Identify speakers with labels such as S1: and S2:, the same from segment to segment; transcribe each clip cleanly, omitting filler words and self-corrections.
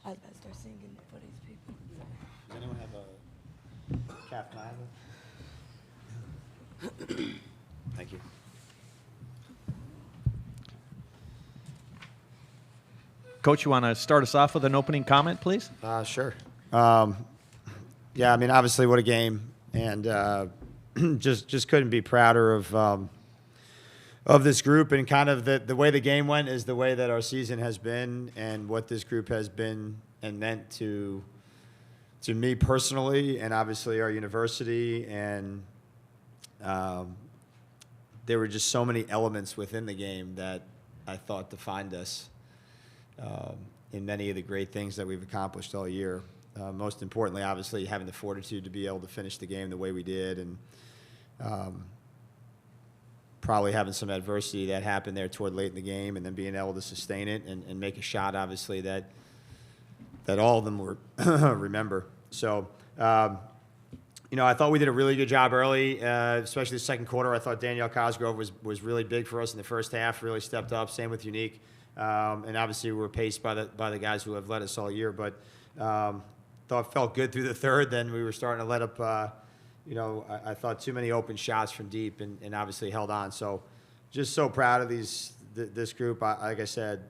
S1: I gotta start singing for these people.
S2: Does anyone have a Captain Ivor? Thank you.
S3: Coach, you want to start us off with an opening comment, please?
S2: Sure. Yeah, I mean, obviously, what a game, and just couldn't be prouder of this group, and kind of the way the game went is the way that our season has been, and what this group has been and meant to me personally, and obviously our university, and there were just so many elements within the game that I thought defined us in many of the great things that we've accomplished all year. Most importantly, obviously, having the fortitude to be able to finish the game the way we did, and probably having some adversity that happened there toward late in the game, and then being able to sustain it and make a shot, obviously, that all of them were remember. So, I thought we did a really good job early, especially the second quarter. I thought Danielle Cosgrove was really big for us in the first half, really stepped up. Same with Unique. And obviously we were paced by the guys who have led us all year. But thought felt good through the third. Then we were starting to let up, I thought too many open shots from deep and obviously held on. So just so proud of this group. Like I said,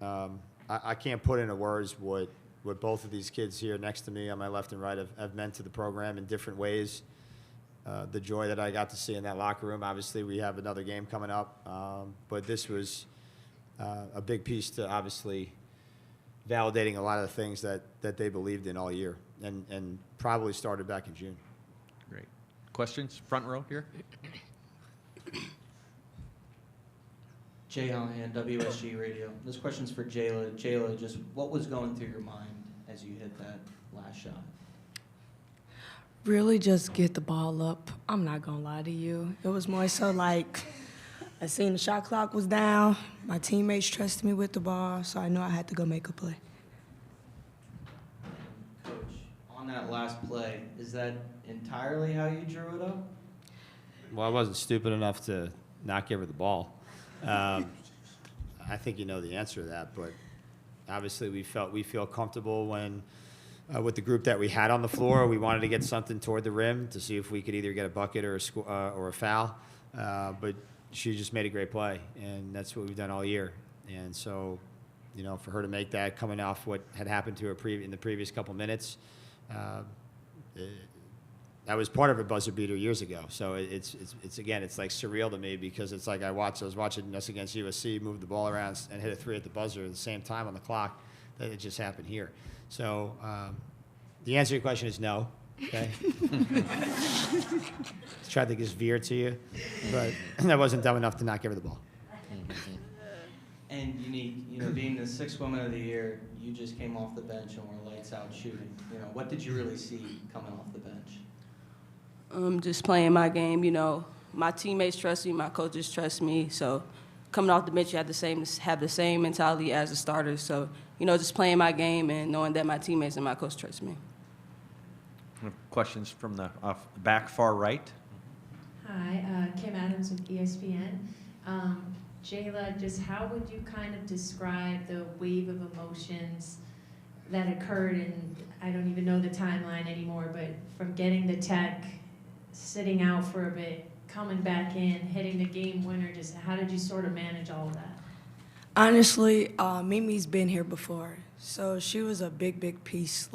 S2: I can't put into words what both of these kids here next to me on my left and right have meant to the program in different ways. The joy that I got to see in that locker room. Obviously, we have another game coming up, but this was a big piece to obviously validating a lot of the things that they believed in all year, and probably started back in June.
S3: Great. Questions? Front row here.
S4: Jay Hallahan, WSG Radio. This question's for Jayla. Jayla, just what was going through your mind as you hit that last shot?
S1: Really just get the ball up. I'm not gonna lie to you. It was more so like I seen the shot clock was down. My teammates trusted me with the ball, so I knew I had to go make a play.
S4: Coach, on that last play, is that entirely how you drew it up?
S2: Well, I wasn't stupid enough to not give her the ball. I think you know the answer to that, but obviously we feel comfortable when with the group that we had on the floor. We wanted to get something toward the rim to see if we could either get a bucket or a foul, but she just made a great play, and that's what we've done all year. And so, for her to make that coming off what had happened to her in the previous couple minutes, that was part of a buzzer beater years ago. So it's again, it's like surreal to me because it's like I was watching us against USC move the ball around and hit a three at the buzzer at the same time on the clock that it just happened here. So the answer to your question is no. Okay. Tried to just veer to you, but I wasn't dumb enough to not give her the ball.
S4: And Unique, being the sixth woman of the year, you just came off the bench and were lights out shooting. What did you really see coming off the bench?
S5: Just playing my game, my teammates trust me, my coaches trust me. So coming off the bench, you have the same mentality as the starters. So, just playing my game and knowing that my teammates and my coach trust me.
S3: Questions from the back far right.
S6: Hi, Kim Adams with ESPN. Jayla, just how would you kind of describe the wave of emotions that occurred, and I don't even know the timeline anymore, but from getting the tech, sitting out for a bit, coming back in, hitting the game winner, just how did you sort of manage all of that?
S1: Honestly, Mimi's been here before, so she was a big piece,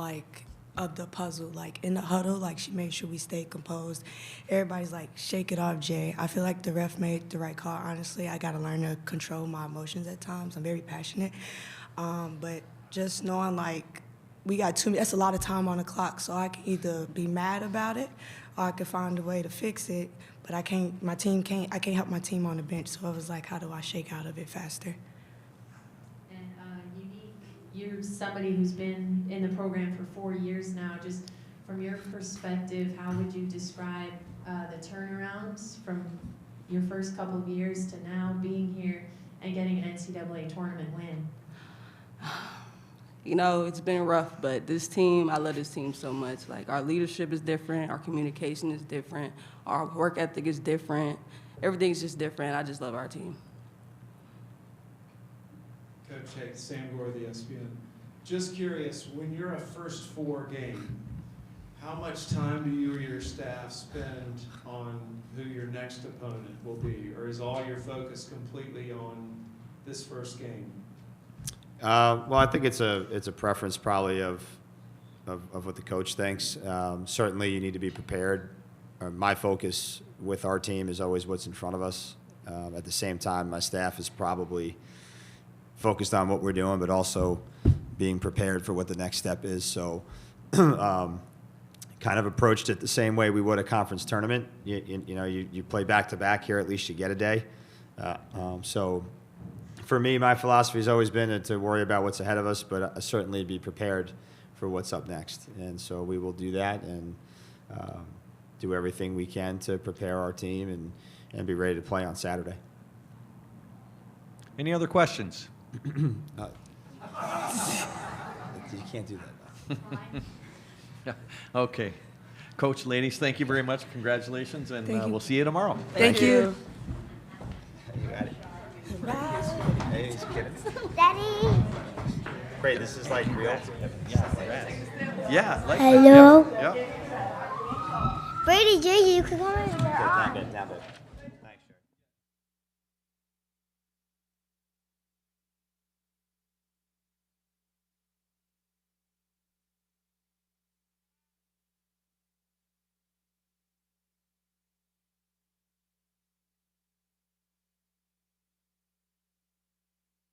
S1: of the puzzle. In the huddle, she made sure we stayed composed. Everybody's shake it off, Jay. I feel like the ref made the right call. Honestly, I got to learn to control my emotions at times. I'm very passionate. But just knowing, we got 2 minutes, that's a lot of time on the clock, so I can either be mad about it or I can find a way to fix it. But I can't help my team on the bench, so it was how do I shake out of it faster?
S6: You're somebody who's been in the program for 4 years now. Just from your perspective, how would you describe the turnarounds from your first couple of years to now being here and getting an NCAA tournament win?
S5: It's been rough, but I love this team so much. Our leadership is different, our communication is different, our work ethic is different. Everything's just different. I just love our team.
S7: Coach, hey, Sam Gore, the ESPN. Just curious, when you're a first four game, how much time do you or your staff spend on who your next opponent will be? Or is all your focus completely on this first game?
S2: Well, I think it's a preference probably of what the coach thinks. Certainly, you need to be prepared. My focus with our team is always what's in front of us. At the same time, my staff is probably focused on what we're doing, but also being prepared for what the next step is. So, kind of approached it the same way we would a conference tournament. You play back to back here. At least you get a day. So, for me, my philosophy has always been to worry about what's ahead of us, but certainly be prepared for what's up next. And so we will do that and do everything we can to prepare our team and be ready to play on Saturday.
S3: Any other questions?
S2: You can't do that.
S3: Yeah. Okay. Coach, ladies, thank you very much. Congratulations, and
S1: Thank you.
S3: we'll see you tomorrow.
S1: Thank you.
S2: You got it. Hey, he's kidding.
S8: Daddy.
S2: Great, this is like real.
S3: Yeah. Like
S8: Hello.
S3: That. Yeah.
S8: Brady, Jay, you can come in.
S2: Down,